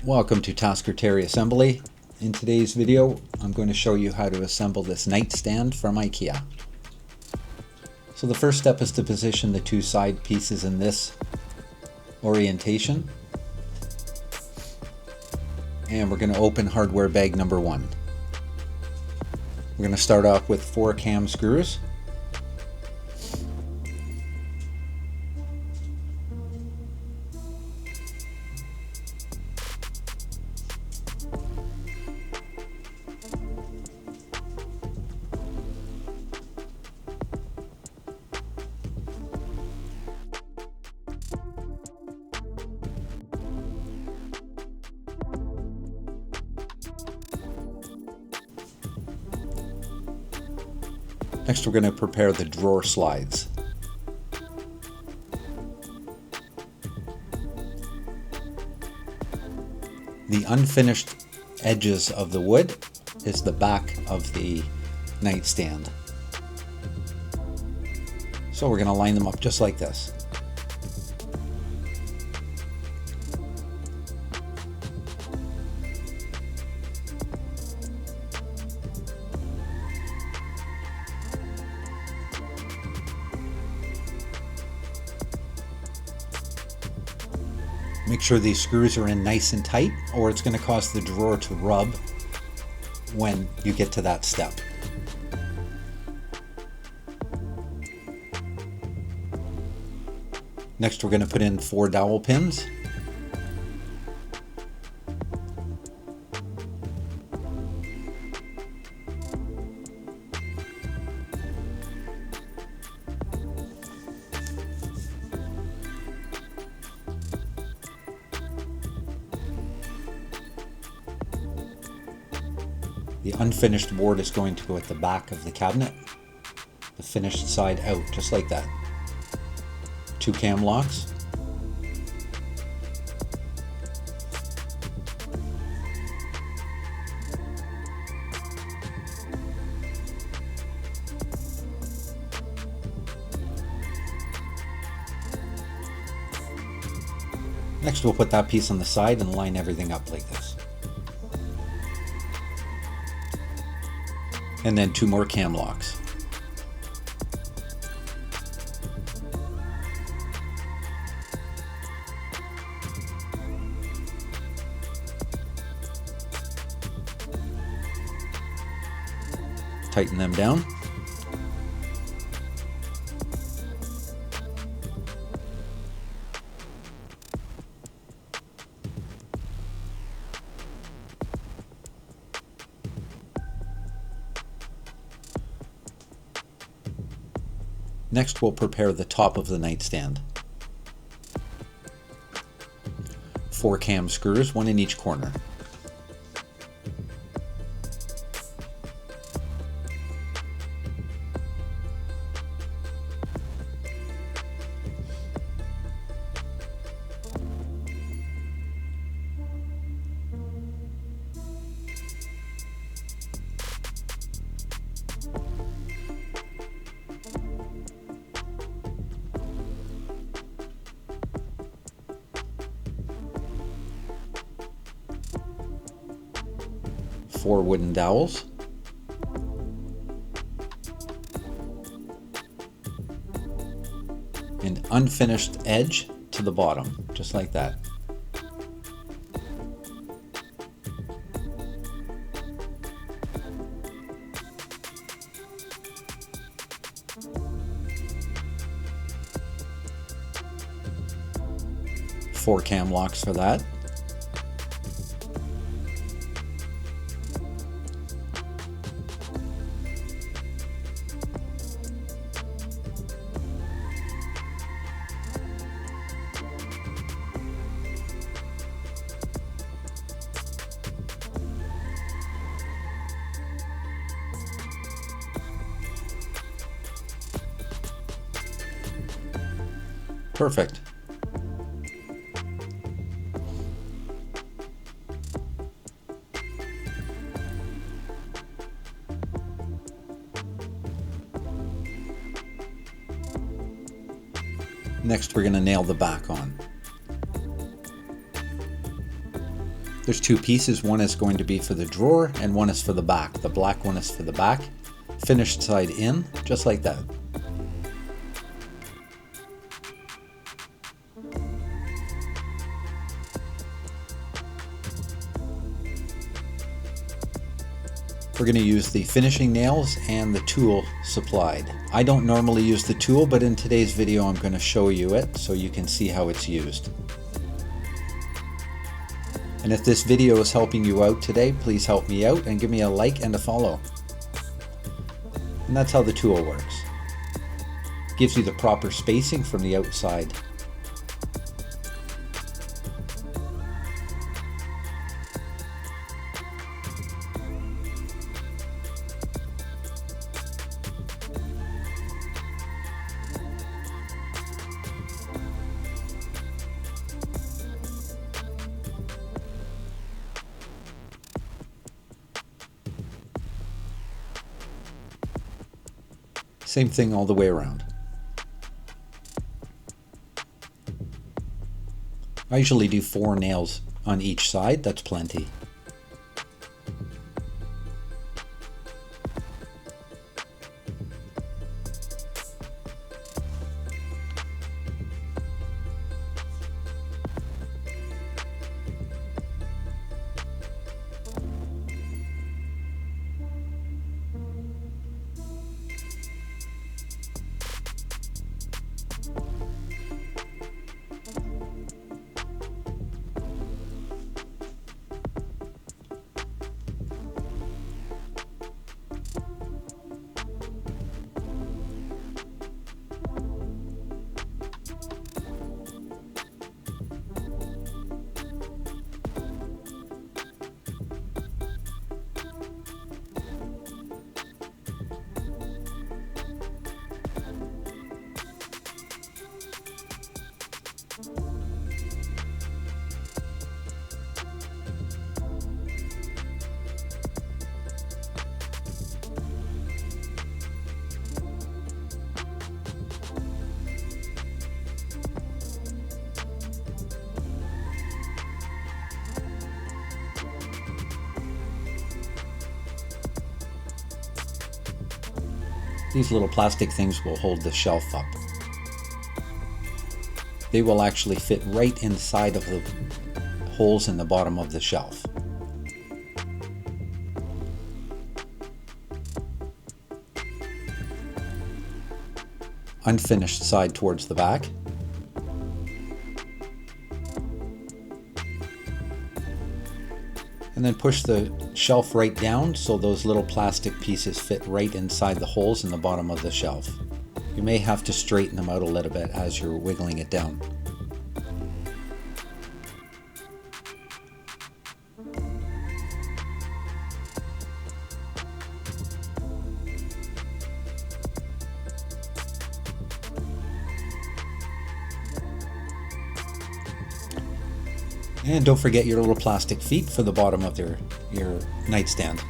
Welcome to Tasker Terry Assembly. In today's video, I'm going to show you how to assemble this nightstand from IKEA. So the first step is to position the two side pieces in this orientation. And we're going to open hardware bag number 1. We're going to start off with 4 cam screws. Next, we're going to prepare the drawer slides. The unfinished edges of the wood is the back of the nightstand. So we're going to line them up just like this. Make sure these screws are in nice and tight, or it's going to cause the drawer to rub when you get to that step. Next, we're going to put in 4 dowel pins. The unfinished board is going to go at the back of the cabinet, the finished side out, just like that. 2 cam locks. Next, we'll put that piece on the side and line everything up like this. And then 2 more cam locks. Tighten them down. Next, we'll prepare the top of the nightstand. 4 cam screws, 1 in each corner. Four wooden dowels. An unfinished edge to the bottom, just like that. Four cam locks for that. Perfect. Next, we're going to nail the back on. There's two pieces. One is going to be for the drawer and one is for the back. The black one is for the back. Finished side in, just like that. We're going to use the finishing nails and the tool supplied. I don't normally use the tool, but in today's video I'm going to show you it so you can see how it's used. And if this video is helping you out today, please help me out and give me a like and a follow. And that's how the tool works. Gives you the proper spacing from the outside. Same thing all the way around. I usually do 4 nails on each side, that's plenty. These little plastic things will hold the shelf up. They will actually fit right inside of the holes in the bottom of the shelf. Unfinished side towards the back. And then push the shelf right down so those little plastic pieces fit right inside the holes in the bottom of the shelf. You may have to straighten them out a little bit as you're wiggling it down. And don't forget your little plastic feet for the bottom of your nightstand.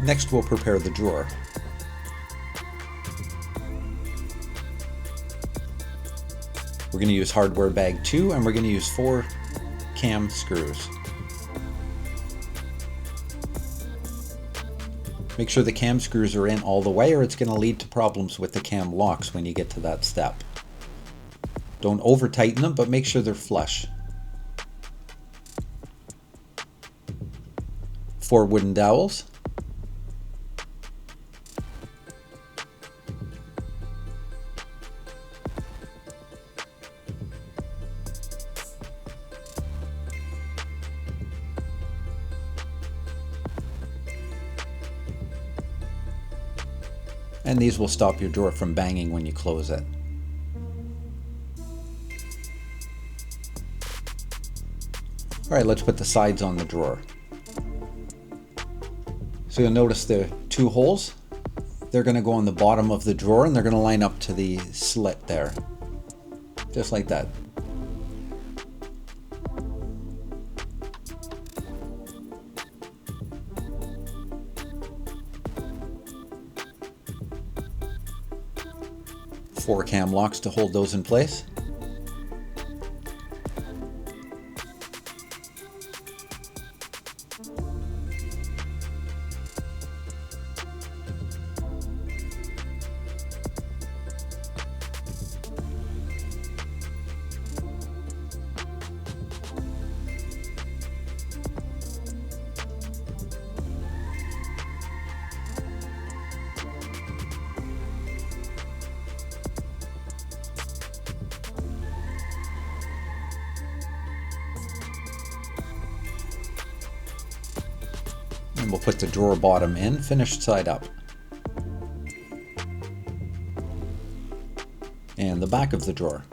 Next, we'll prepare the drawer. We're going to use hardware bag 2 and we're going to use 4 cam screws. Make sure the cam screws are in all the way or it's going to lead to problems with the cam locks when you get to that step. Don't over tighten them, but make sure they're flush. 4 wooden dowels. And these will stop your drawer from banging when you close it. Alright, let's put the sides on the drawer. So you'll notice the 2 holes. They're going to go on the bottom of the drawer and they're going to line up to the slit there. Just like that. 4 cam locks to hold those in place. And we'll put the drawer bottom in, finished side up. And the back of the drawer.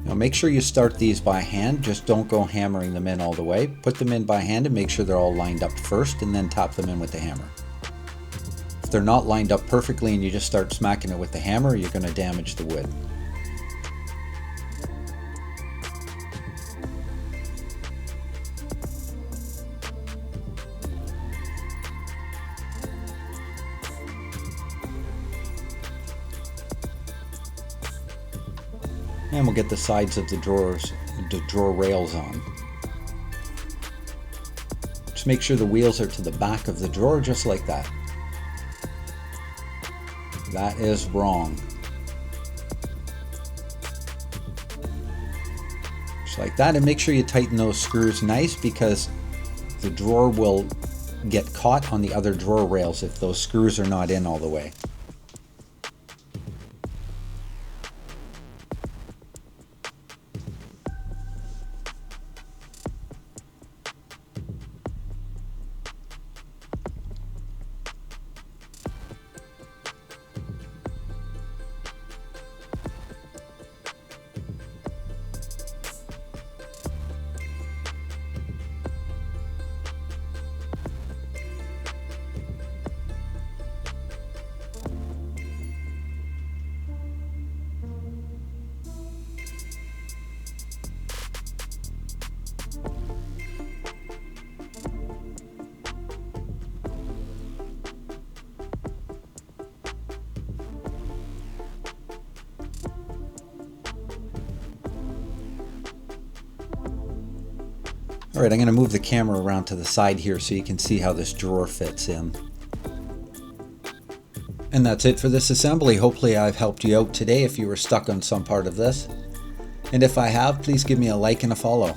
Now make sure you start these by hand, just don't go hammering them in all the way. Put them in by hand and make sure they're all lined up first, and then tap them in with the hammer. If they're not lined up perfectly and you just start smacking it with the hammer, you're going to damage the wood. And we'll get the sides of the drawer rails on. Just make sure the wheels are to the back of the drawer, just like that. That is wrong. Just like that, and make sure you tighten those screws nice, because the drawer will get caught on the other drawer rails if those screws are not in all the way. Alright, I'm going to move the camera around to the side here so you can see how this drawer fits in. And that's it for this assembly. Hopefully I've helped you out today if you were stuck on some part of this. And if I have, please give me a like and a follow.